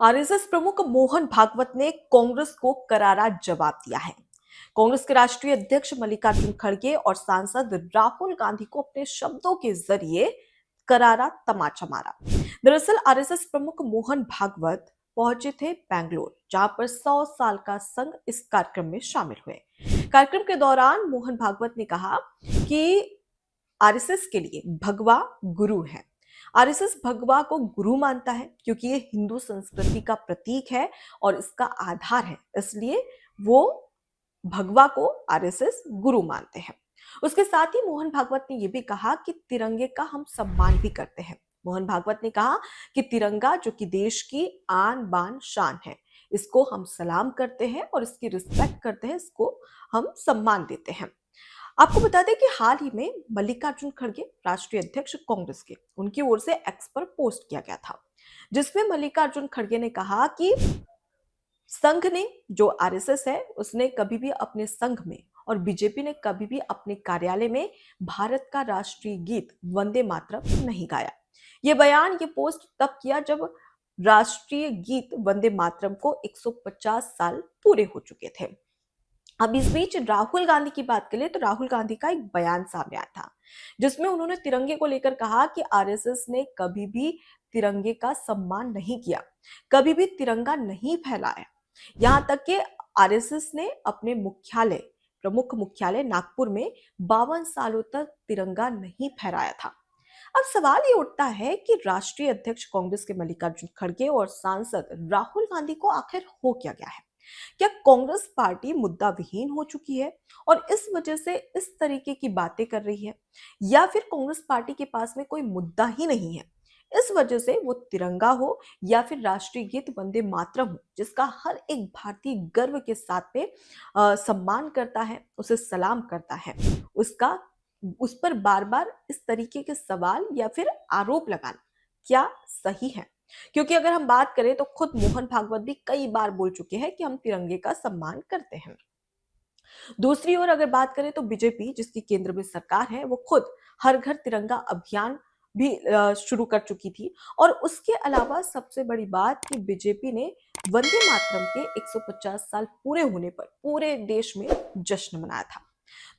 RSS प्रमुख मोहन भागवत ने कांग्रेस को करारा जवाब दिया है। कांग्रेस के राष्ट्रीय अध्यक्ष मल्लिकार्जुन खड़गे और सांसद राहुल गांधी को अपने शब्दों के जरिए करारा तमाचा मारा। दरअसल आरएसएस प्रमुख मोहन भागवत पहुंचे थे बेंगलोर, जहां पर 100 साल का संघ इस कार्यक्रम में शामिल हुए। कार्यक्रम के दौरान मोहन भागवत ने कहा कि आरएसएस के लिए भगवा गुरु है। आरएसएस भगवा को गुरु मानता है क्योंकि ये हिंदू संस्कृति का प्रतीक है और इसका आधार है, इसलिए वो भगवा को आरएसएस गुरु मानते हैं। उसके साथ ही मोहन भागवत ने यह भी कहा कि तिरंगे का हम सम्मान भी करते हैं। मोहन भागवत ने कहा कि तिरंगा जो कि देश की आन बान शान है, इसको हम सलाम करते हैं और इसकी रिस्पेक्ट करते हैं, इसको हम सम्मान देते हैं। आपको बता दें कि हाल ही में मल्लिकार्जुन खड़गे राष्ट्रीय अध्यक्ष कांग्रेस के उनकी ओर से एक्स पर पोस्ट किया गया था, जिसमें मल्लिकार्जुन खड़गे ने कहा कि संघ ने जो आरएसएस है उसने कभी भी अपने संघ में और बीजेपी ने कभी भी अपने कार्यालय में भारत का राष्ट्रीय गीत वंदे मातरम नहीं गाया। ये बयान, ये पोस्ट तब किया जब राष्ट्रीय गीत वंदे मातरम को 150 साल पूरे हो चुके थे। अब इस बीच राहुल गांधी की बात करें तो राहुल गांधी का एक बयान सामने आया था, जिसमें उन्होंने तिरंगे को लेकर कहा कि आरएसएस ने कभी भी तिरंगे का सम्मान नहीं किया, कभी भी तिरंगा नहीं फहराया। यहां तक कि आरएसएस ने अपने मुख्यालय, प्रमुख मुख्यालय नागपुर में 52 सालों तक तिरंगा नहीं फहराया था। अब सवाल ये उठता है कि राष्ट्रीय अध्यक्ष कांग्रेस के मल्लिकार्जुन खड़गे और सांसद राहुल गांधी को आखिर हो क्या गया है? क्या कांग्रेस पार्टी मुद्दा विहीन हो चुकी है और इस वजह से इस तरीके की बातें कर रही है, या फिर कांग्रेस पार्टी के पास में कोई मुद्दा ही नहीं है, इस वजह से वो तिरंगा हो या फिर राष्ट्रीय गीत वंदे मातरम हो, जिसका हर एक भारतीय गर्व के साथ में सम्मान करता है, उसे सलाम करता है, उसका उस पर बार बार इस तरीके के सवाल या फिर आरोप लगाना क्या सही है? क्योंकि अगर हम बात करें तो खुद मोहन भागवत भी कई बार बोल चुके हैं कि हम तिरंगे का सम्मान करते हैं। दूसरी ओर अगर बात करें तो बीजेपी, जिसकी केंद्र में सरकार है, वो खुद हर घर तिरंगा अभियान भी शुरू कर चुकी थी। और उसके अलावा सबसे बड़ी बात कि बीजेपी ने वंदे मातरम के 150 साल पूरे होने पर पूरे देश में जश्न मनाया था।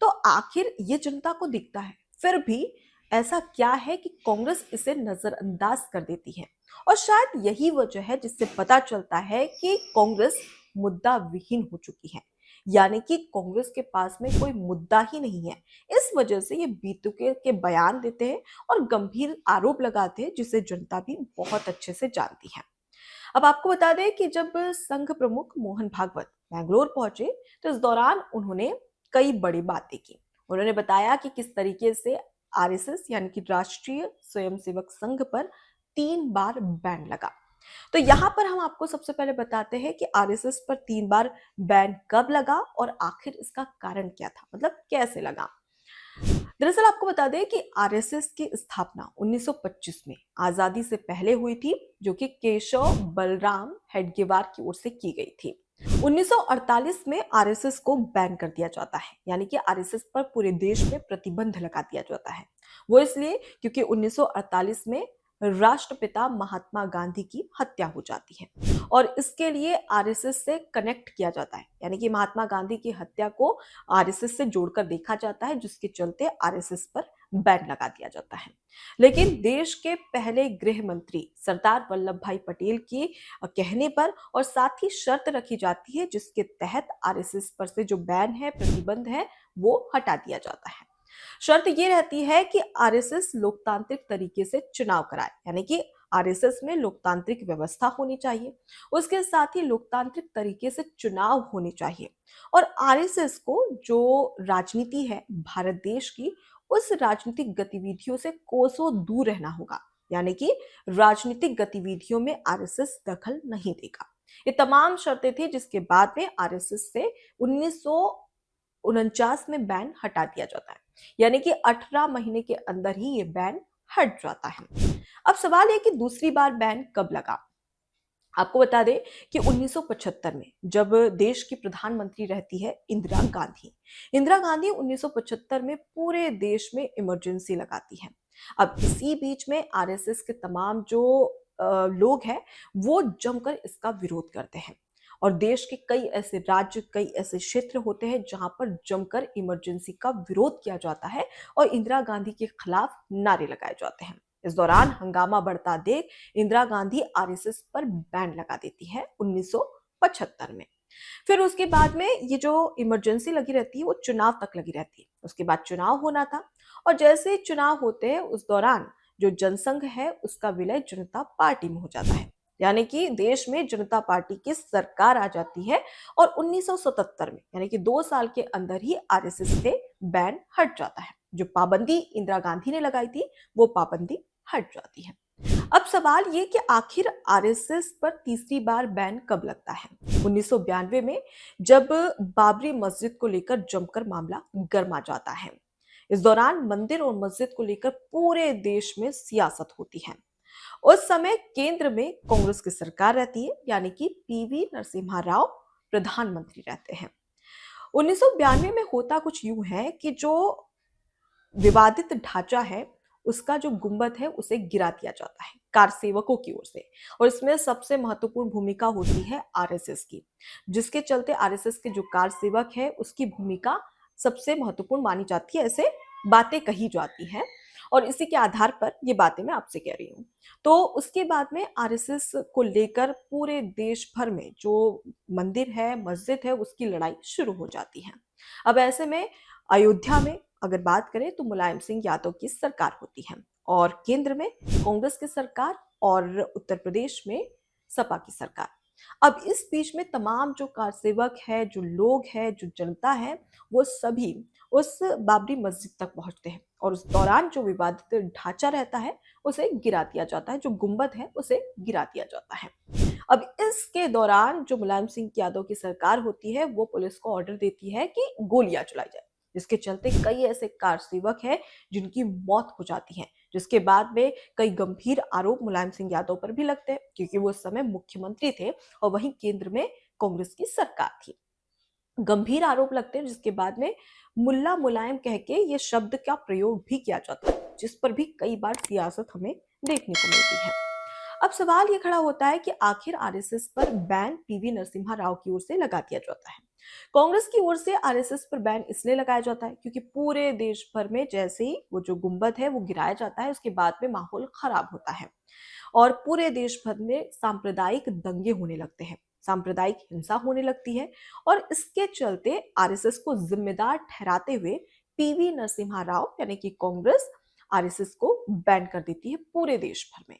तो आखिर ये जनता को दिखता है, फिर भी ऐसा क्या है कि कांग्रेस इसे नजरअंदाज कर देती है? और शायद यही वजह है जिससे पता चलता है कि कांग्रेस मुद्दा विहीन हो चुकी है, यानी कि कांग्रेस के पास में कोई मुद्दा ही नहीं है। इस वजह से ये बीतुके के बयान देते हैं और गंभीर आरोप लगाते हैं, जिसे जनता भी बहुत अच्छे से जानती है। अब आपको बता दें कि जब संघ प्रमुख मोहन भागवत बैंगलोर पहुंचे तो इस दौरान उन्होंने कई बड़ी बातें की। उन्होंने बताया कि किस तरीके से आरएसएस यानी कि राष्ट्रीय स्वयंसेवक संघ पर 3 बार बैन लगा। तो यहाँ पर हम आपको सबसे पहले बताते हैं कि आरएसएस पर 3 बार बैन कब लगा और आखिर इसका कारण क्या था, मतलब कैसे लगा। दरअसल आपको बता दें कि आरएसएस की स्थापना 1925 में आजादी से पहले हुई थी, जो कि केशव बलराम हेडगेवार की ओर से की गई थी। 1948 में आरएसएस को बैन कर दिया जाता है, यानी कि आरएसएस पर पूरे देश में प्रतिबंध लगा दिया जाता है। वो इसलिए क्योंकि 1948 में राष्ट्रपिता महात्मा गांधी की हत्या हो जाती है और इसके लिए आरएसएस से कनेक्ट किया जाता है, यानी कि महात्मा गांधी की हत्या को आरएसएस से जोड़कर देखा जाता है, जिसके चलते आरएसएस पर बैन लगा दिया जाता है। लेकिन देश के पहले गृह मंत्री सरदार वल्लभ भाई पटेल के कहने पर और साथ ही शर्त रखी जाती है, जिसके तहत आरएसएस पर से जो बैन है, प्रतिबंध है, वो हटा दिया जाता है। शर्त ये रहती है कि आरएसएस लोकतांत्रिक तरीके से चुनाव कराए, यानी कि आरएसएस में लोकतांत्रिक व्यवस्था होनी चाहिए, उसके साथ ही लोकतांत्रिक तरीके से चुनाव होने चाहिए। और आरएसएस को जो राजनीति है भारत देश की, उस राजनीतिक गतिविधियों से कोसों दूर रहना होगा, यानी कि राजनीतिक गतिविधियों में आरएसएस दखल नहीं देगा। ये तमाम शर्तें थी, जिसके बाद में आरएसएस से 1949 में बैन हटा दिया जाता है, यानी कि 18 महीने के अंदर ही ये बैन हट जाता है। अब सवाल है कि दूसरी बार बैन कब लगा। आपको बता दें कि 1975 में जब देश की प्रधानमंत्री रहती है इंदिरा गांधी 1975 में पूरे देश में इमरजेंसी लगाती है। अब इसी बीच में आरएसएस के तमाम जो लोग हैं वो जमकर इसका विरोध करते हैं। और देश के कई ऐसे राज्य, कई ऐसे क्षेत्र होते हैं जहां पर जमकर इमरजेंसी का विरोध किया जाता है और इंदिरा गांधी के खिलाफ नारे लगाए जाते हैं। इस दौरान हंगामा बढ़ता देख इंदिरा गांधी आरएसएस पर बैन लगा देती है 1975 में। फिर उसके बाद में ये जो इमरजेंसी लगी रहती है वो चुनाव तक लगी रहती है। उसके बाद चुनाव होना था और जैसे ही चुनाव होते हैं उस दौरान जो जनसंघ है उसका विलय जनता पार्टी में हो जाता है। यानी कि देश में जनता पार्टी की सरकार आ जाती है और 1977 में यानी कि 2 साल के अंदर ही आरएसएस से बैन हट जाता है। जो पाबंदी इंदिरा गांधी ने लगाई थी वो पाबंदी हट जाती है। अब सवाल ये कि आखिर आरएसएस पर तीसरी बार बैन कब लगता है? 1992 में, जब बाबरी मस्जिद को लेकर जमकर मामला गर्मा जाता है। इस दौरान मंदिर और मस्जिद को लेकर पूरे देश में सियासत होती है। उस समय केंद्र में कांग्रेस की सरकार रहती है, यानी कि पीवी नरसिम्हा राव प्रधानमंत्री रहते हैं। 1992 में होता कुछ यूं है कि जो विवादित ढांचा है उसका जो गुंबद है उसे गिरा दिया जाता है कार सेवकों की ओर से। और इसमें सबसे महत्वपूर्ण भूमिका होती है आरएसएस की, जिसके चलते आरएसएस के जो कार सेवक है उसकी भूमिका सबसे महत्वपूर्ण मानी जाती है। ऐसे बातें कही जाती हैं और इसी के आधार पर ये बातें मैं आपसे कह रही हूँ। तो उसके बाद में आरएसएस को लेकर पूरे देश भर में जो मंदिर है, मस्जिद है, उसकी लड़ाई शुरू हो जाती है। अब ऐसे में अयोध्या में अगर बात करें तो मुलायम सिंह यादव की सरकार होती है और केंद्र में कांग्रेस की सरकार और उत्तर प्रदेश में सपा की सरकार। अब इस बीच में तमाम जो कार सेवक है, जो लोग हैं, जो जनता है, वो सभी उस बाबरी मस्जिद तक पहुंचते हैं और उस दौरान जो विवादित ढांचा रहता है उसे गिरा दिया जाता है, जो गुंबद है उसे गिरा दिया जाता है। अब इसके दौरान जो मुलायम सिंह यादव की सरकार होती है वो पुलिस को ऑर्डर देती है कि गोलियां चलाई जाए, जिसके चलते कई ऐसे कार सेवक हैं जिनकी मौत हो जाती है। जिसके बाद में कई गंभीर आरोप मुलायम सिंह यादव पर भी लगते हैं क्योंकि वो उस समय मुख्यमंत्री थे और वहीं केंद्र में कांग्रेस की सरकार थी। गंभीर आरोप लगते हैं जिसके बाद में मुल्ला मुलायम कह के ये शब्द का प्रयोग भी किया जाता है, जिस पर भी कई बार सियासत हमें देखने को मिलती है। अब सवाल ये खड़ा होता है कि आखिर आरएसएस पर बैन पीवी नरसिम्हा राव की ओर से लगा दिया जाता है। कांग्रेस की ओर से आरएसएस पर बैन इसलिए लगाया जाता है क्योंकि पूरे देश भर में जैसे ही वो जो गुंबद है वो गिराया जाता है उसके बाद में माहौल खराब होता है और पूरे देश भर में सांप्रदायिक दंगे होने लगते हैं, सांप्रदायिक हिंसा होने लगती है। और इसके चलते आरएसएस को जिम्मेदार ठहराते हुए पीवी नरसिम्हा राव यानी कि कांग्रेस आरएसएस को बैन कर देती है। पूरे देश भर में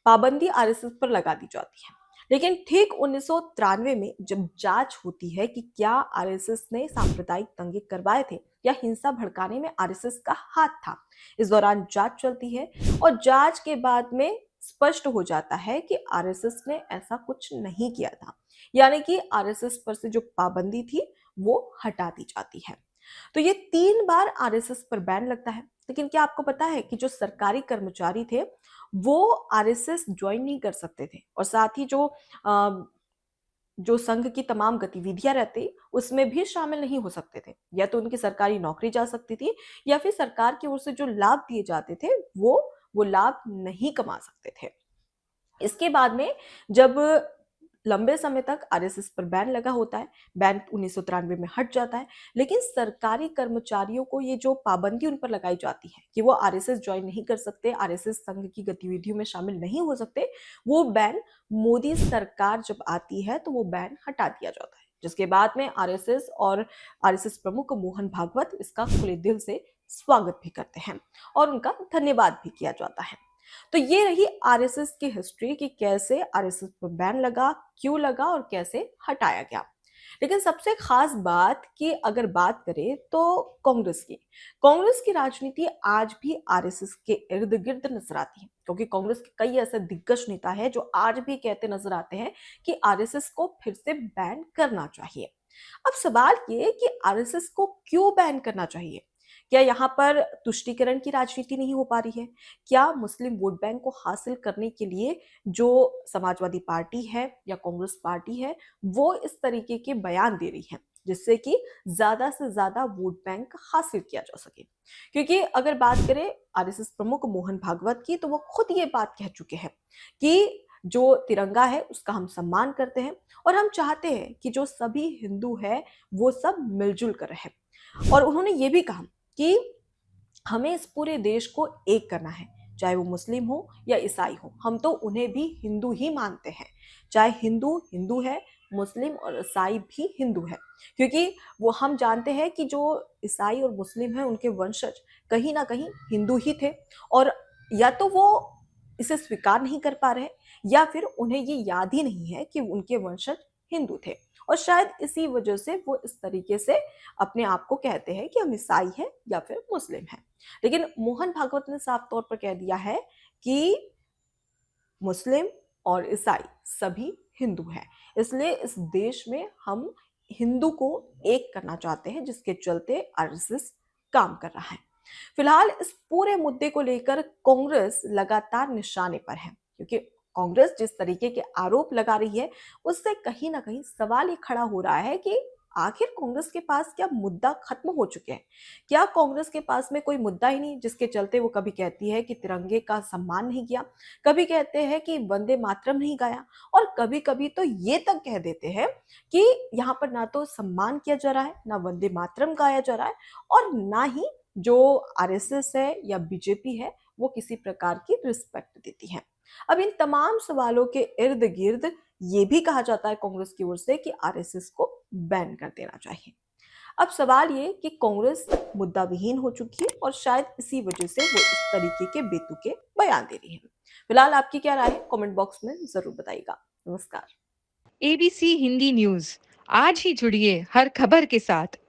पाबंदी आरएसएस पर लगा दी जाती है। लेकिन ठीक 1993 में जब जांच होती है कि क्या आरएसएस ने सांप्रदायिक दंगे करवाए थे या हिंसा भड़काने में आरएसएस का हाथ था, इस दौरान जांच चलती है और जांच के बाद में स्पष्ट हो जाता है कि आरएसएस ने ऐसा कुछ नहीं किया था। यानी कि आरएसएस पर से जो पाबंदी थी वो हटा दी जाती है। तो ये 3 बार आरएसएस पर बैन लगता है। लेकिन क्या आपको पता है कि जो सरकारी कर्मचारी थे वो आरएसएस ज्वाइन नहीं कर सकते थे और साथ ही जो संघ की तमाम गतिविधियां रहती उसमें भी शामिल नहीं हो सकते थे। या तो उनकी सरकारी नौकरी जा सकती थी या फिर सरकार की ओर से जो लाभ दिए जाते थे वो लाभ नहीं कमा सकते थे। इसके बाद में जब लंबे समय तक आरएसएस पर बैन लगा होता है, बैन 1993 में हट जाता है, लेकिन सरकारी कर्मचारियों को ये जो पाबंदी उन पर लगाई जाती है कि वो आरएसएस ज्वाइन नहीं कर सकते, आरएसएस संघ की गतिविधियों में शामिल नहीं हो सकते, वो बैन मोदी सरकार जब आती है तो वो बैन हटा दिया जाता है। जिसके बाद में आरएसएस और आरएसएस प्रमुख मोहन भागवत इसका खुले दिल से स्वागत भी करते हैं और उनका धन्यवाद भी किया जाता है। तो ये रही आरएसएस की हिस्ट्री कि कैसे आरएसएस पर बैन लगा, क्यों लगा और कैसे हटाया गया। लेकिन सबसे खास बात कि अगर बात करें तो कांग्रेस की राजनीति आज भी आरएसएस के इर्द गिर्द नजर आती है क्योंकि कांग्रेस के कई ऐसे दिग्गज नेता हैं जो आज भी कहते नजर आते हैं कि आरएसएस को फिर से बैन करना चाहिए। अब सवाल ये कि आरएसएस को क्यों बैन करना चाहिए? क्या यहाँ पर तुष्टीकरण की राजनीति नहीं हो पा रही है? क्या मुस्लिम वोट बैंक को हासिल करने के लिए जो समाजवादी पार्टी है या कांग्रेस पार्टी है वो इस तरीके के बयान दे रही है जिससे कि ज्यादा से ज्यादा वोट बैंक हासिल किया जा सके? क्योंकि अगर बात करें आरएसएस प्रमुख मोहन भागवत की तो वो खुद ये बात कह चुके हैं कि जो तिरंगा है उसका हम सम्मान करते हैं और हम चाहते हैं कि जो सभी हिंदू है वो सब मिलजुल कर रहे। और उन्होंने ये भी कहा कि हमें इस पूरे देश को एक करना है, चाहे वो मुस्लिम हो या ईसाई हो, हम तो उन्हें भी हिंदू ही मानते हैं। चाहे हिंदू हिंदू है, मुस्लिम और ईसाई भी हिंदू है, क्योंकि वो हम जानते हैं कि जो ईसाई और मुस्लिम है उनके वंशज कहीं ना कहीं हिंदू ही थे। और या तो वो इसे स्वीकार नहीं कर पा रहे या फिर उन्हें ये याद ही नहीं है कि उनके वंशज हिंदू थे। और शायद इसी वजह से वो इस तरीके से अपने आप को कहते हैं कि हम ईसाई हैं या फिर मुस्लिम हैं। लेकिन मोहन भागवत ने साफ तौर पर कह दिया है कि मुस्लिम और ईसाई सभी हिंदू हैं। इसलिए इस देश में हम हिंदू को एक करना चाहते हैं, जिसके चलते आरएसएस काम कर रहा है। फिलहाल इस पूरे मुद्दे को लेकर कांग्रेस लगातार निशाने पर है, क्योंकि कांग्रेस जिस तरीके के आरोप लगा रही है उससे कहीं ना कहीं सवाल ये खड़ा हो रहा है कि आखिर कांग्रेस के पास क्या मुद्दा खत्म हो चुके हैं? क्या कांग्रेस के पास में कोई मुद्दा ही नहीं जिसके चलते वो कभी कहती है कि तिरंगे का सम्मान नहीं किया, कभी कहते हैं कि वंदे मातरम नहीं गाया, और कभी कभी तो ये तक कह देते हैं कि यहाँ पर ना तो सम्मान किया जा रहा है, ना वंदे मातरम गाया जा रहा है, और ना ही जो आरएसएस है या बीजेपी है वो किसी प्रकार की रिस्पेक्ट देती है। अब इन तमाम सवालों के इर्द गिर्द ये भी कहा जाता है कांग्रेस की ओर से कि आरएसएस को बैन कर देना चाहिए। अब सवाल ये कि कांग्रेस मुद्दा विहीन हो चुकी है और शायद इसी वजह से वो इस तरीके के बेतुके बयान दे रही है। फिलहाल आपकी क्या राय है, कमेंट बॉक्स में जरूर बताइएगा। नमस्कार। एबीसी हिंदी न्यूज आज ही जुड़िए हर खबर के साथ।